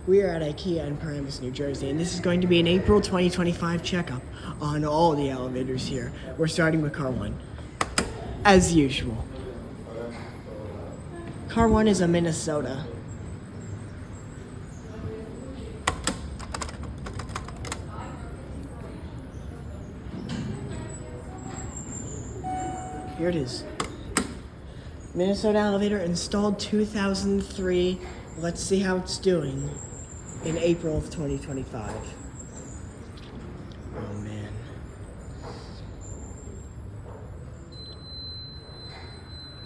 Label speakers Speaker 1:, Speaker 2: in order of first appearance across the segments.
Speaker 1: We are at IKEA in Paramus, New Jersey, and this is going to be an April 2025 checkup on all the elevators here. We're starting with car 1, as usual. Car 1 is a Minnesota. Here it is. Minnesota elevator installed 2003. Let's see how it's doing in April of 2025. Oh man.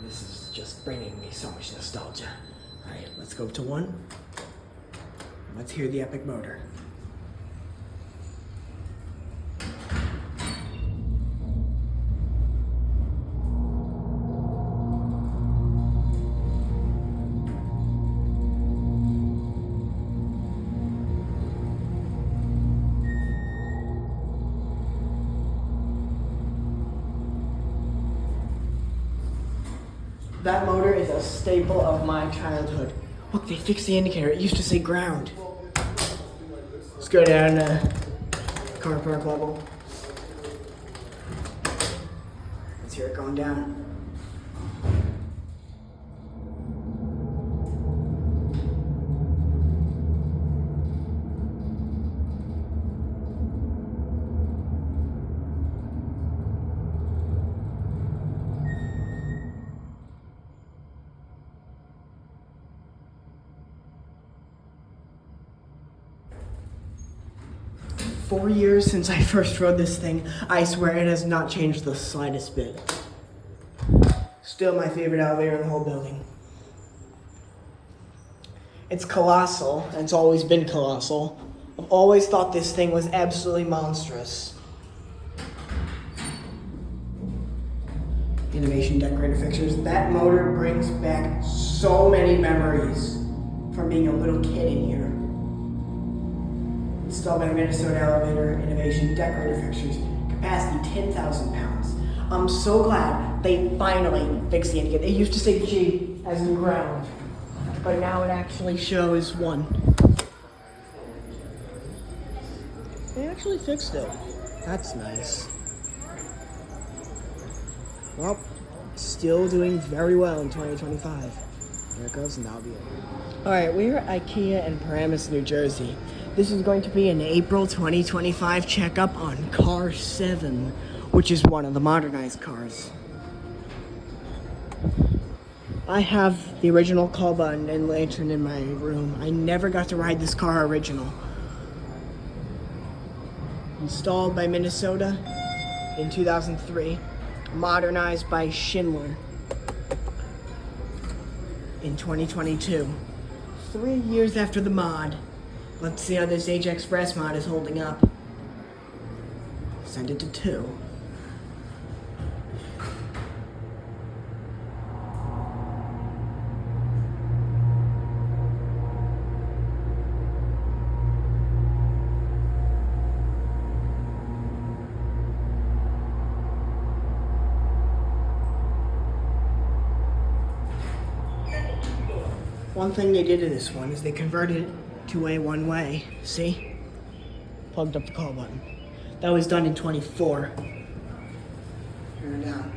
Speaker 1: This is just bringing me so much nostalgia. Alright, let's go to 1. Let's hear the epic motor. That motor is a staple of my childhood. Look, they fixed the indicator. It used to say ground. Let's go down car park level. Let's hear it going down. "4 years since I first rode this thing. I swear it has not changed the slightest bit. Still my favorite elevator in the whole building. It's colossal, and it's always been colossal. I've always thought this thing was absolutely monstrous. Innovation decorator fixtures. That motor brings back so many memories from being a little kid in here. Installed by Minnesota elevator, innovation, decorator fixtures, capacity 10,000 pounds. I'm so glad they finally fixed the indicator. It used to say G as in ground, but now it actually shows 1. They actually fixed it. That's nice. Well, still doing very well in 2025. There it goes, and that'll be it. Alright, we're at IKEA in Paramus, New Jersey. This is going to be an April 2025 checkup on car 7, which is one of the modernized cars. I have the original call button and lantern in my room. I never got to ride this car original. Installed by Minnesota in 2003. Modernized by Schindler in 2022. 3 years after the mod. Let's see how this H Express mod is holding up. Send it to 2. One thing they did in this one is they converted it to a one-way. See? Plugged up the call button. That was done in 24. Turn it down.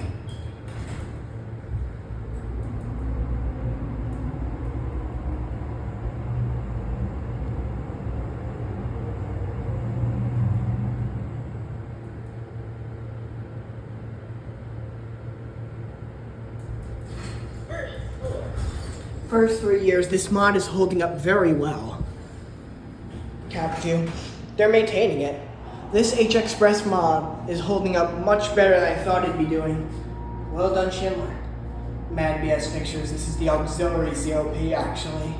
Speaker 1: First 3 years, this mod is holding up very well. Cap 2, they're maintaining it. This H Express mod is holding up much better than I thought it'd be doing. Well done, Schindler. Mad BS fixtures. This is the auxiliary COP, actually.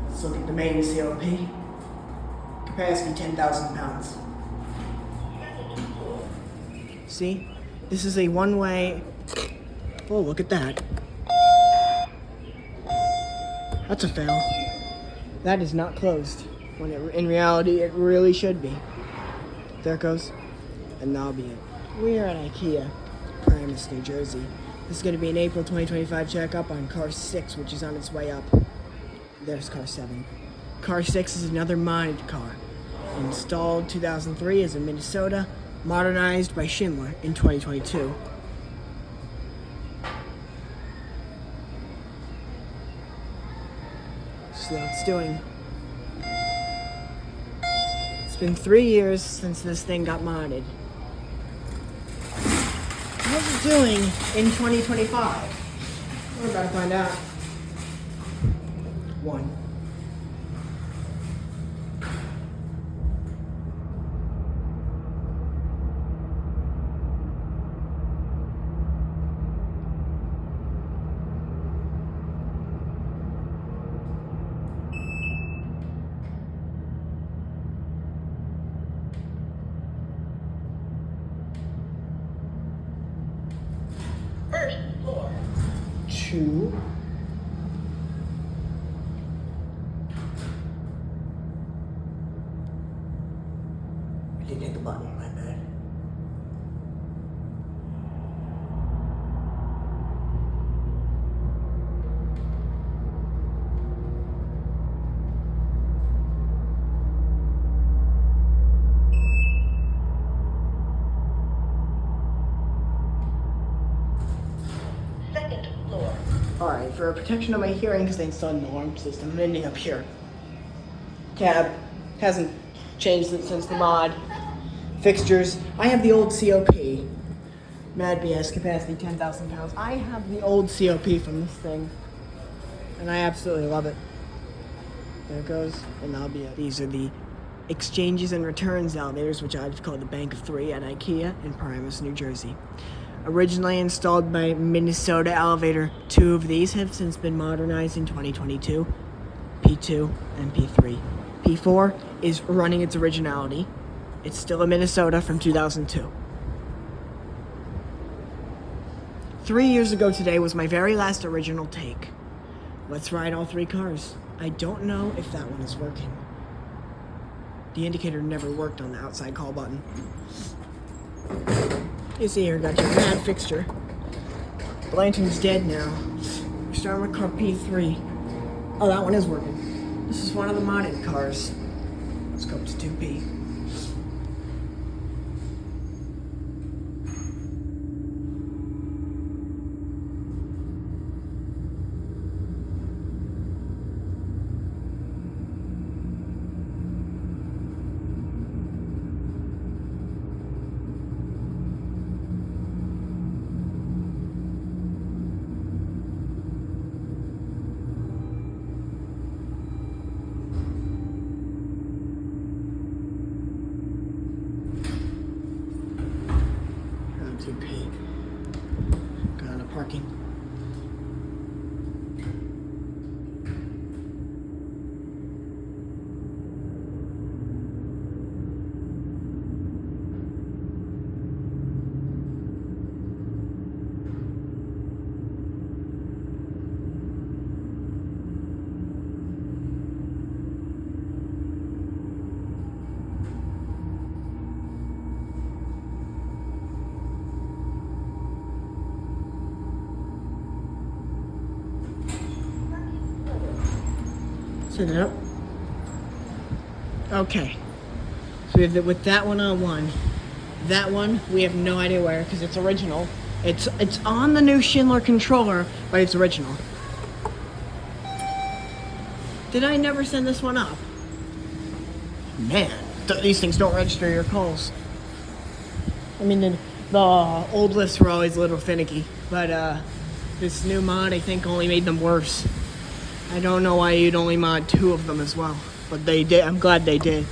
Speaker 1: Let's look at the main COP. Capacity 10,000 pounds. See? This is a one-way. Oh, look at that. That's a fail. That is not closed. When in reality, it really should be. There it goes. And that'll be it. We are at IKEA, Paramus, New Jersey. This is going to be an April 2025 checkup on car 6, which is on its way up. There's car 7. Car 6 is another modded car. Installed 2003 as in Minnesota, modernized by Schindler in 2022. So it's doing. It's been 3 years since this thing got modded. What's it doing in 2025? We're about to find out. 1.
Speaker 2: First floor.
Speaker 1: 2. I didn't hit the button, my bad.
Speaker 2: Second floor.
Speaker 1: Alright, for protection of my hearing, because they installed an alarm system, I'm ending up here. Cab hasn't changed it since the mod. Fixtures. I have the old COP. Mad BS, capacity 10,000 pounds. I have the old COP from this thing. And I absolutely love it. There it goes. And that'll be it. These are the exchanges and returns elevators, which I've called the Bank of Three at IKEA in Paramus, New Jersey. Originally installed by Minnesota Elevator, 2 of these have since been modernized in 2022. P2 and P3. P4 is running its originality. It's still a Minnesota from 2002. 3 years ago today was my very last original take. Let's ride all 3 cars. I don't know if that one is working. The indicator never worked on the outside call button. You see here, got your mad fixture. The lantern's dead now. We're starting with car P3. Oh, that one is working. This is one of the modded cars. Let's go up to 2P. Go on to parking. Set it up. Okay. So we have with that one on 1. That one, we have no idea where, because it's original. It's on the new Schindler controller, but it's original. Did I never send this one up? Man, these things don't register your calls. I mean, the old lists were always a little finicky, but this new mod, I think, only made them worse. I don't know why you'd only mod 2 of them as well, but they did. I'm glad they did.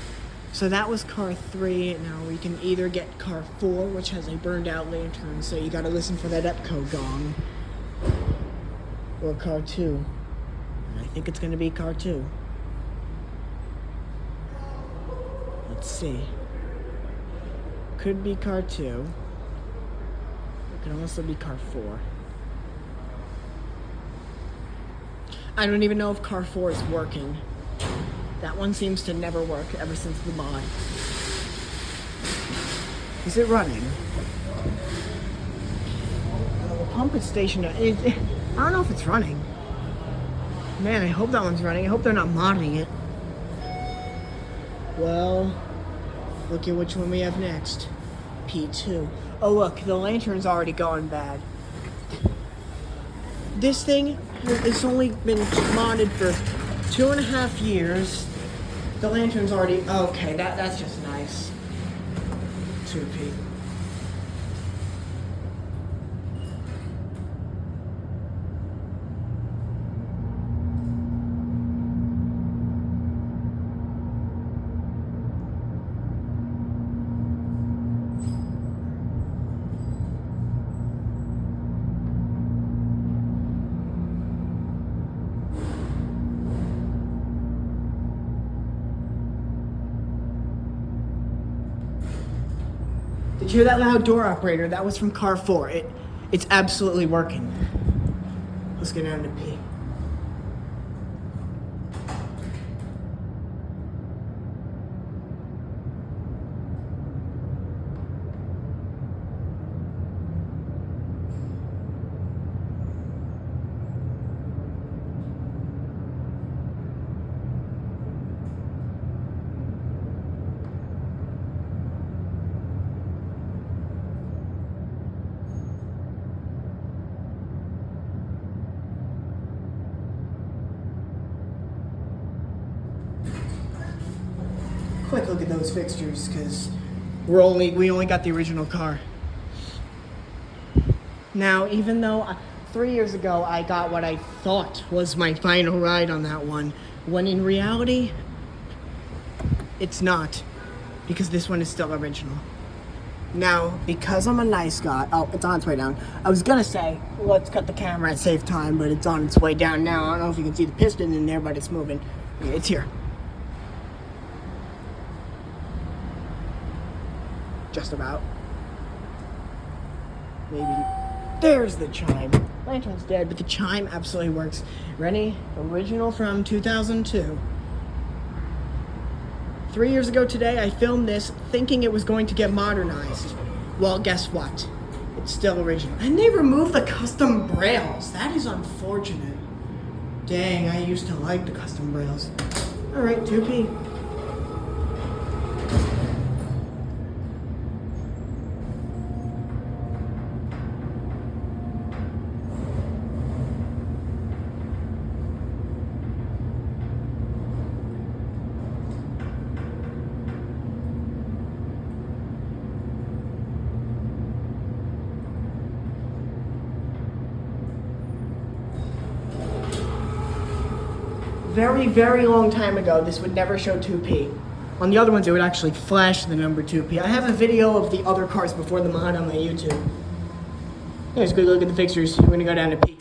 Speaker 1: So that was car 3. Now we can either get car 4, which has a burned out lantern, so you gotta listen for that EPCO gong, or car 2. And I think it's gonna be car 2. Let's see. Could be car 2. It could also be car 4. I don't even know if car 4 is working. That one seems to never work ever since the mod. Is it running? Well, the pump is stationary. I don't know if it's running. Man, I hope that one's running. I hope they're not modding it. Well, look at which one we have next. P2. Oh look, the lantern's already going bad. This thing has only been modded for 2.5 years. The lantern's already, okay, that's just nice. 2P. Did you hear that loud door operator? That was from car 4. It's absolutely working. Let's get down to P. Quick look at those fixtures, because we only got the original car. Now, even though 3 years ago I got what I thought was my final ride on that one, when in reality, it's not, because this one is still original. Now, because I'm a nice guy, oh, it's on its way down. I was gonna say, let's cut the camera and save time, but it's on its way down now. I don't know if you can see the piston in there, but it's moving. It's here. Just about. Maybe. There's the chime. Lantern's dead, but the chime absolutely works. Ready? Original from 2002. 3 years ago today, I filmed this thinking it was going to get modernized. Well, guess what? It's still original. And they removed the custom brails. That is unfortunate. Dang, I used to like the custom brails. Alright, 2P. Very, very long time ago, this would never show 2P. On the other ones, it would actually flash the number 2P. I have a video of the other cars before the mod on my YouTube. Here's a good look at the fixtures. We're gonna go down to P.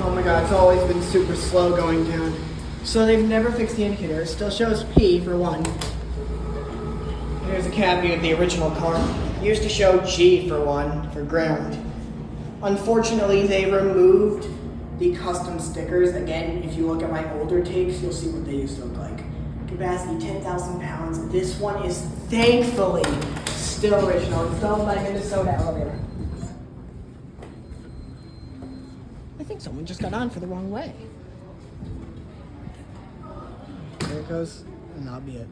Speaker 1: Oh my god, it's always been super slow going down. So they've never fixed the indicator. It still shows P for one. Here's a copy of the original car. It used to show G for one, for ground. Unfortunately, they removed the custom stickers. Again, if you look at my older takes, you'll see what they used to look like. Capacity 10,000 pounds. This one is thankfully still original. Installed by Minnesota Elevator. I think someone just got on for the wrong way. There it goes, and that'll be it.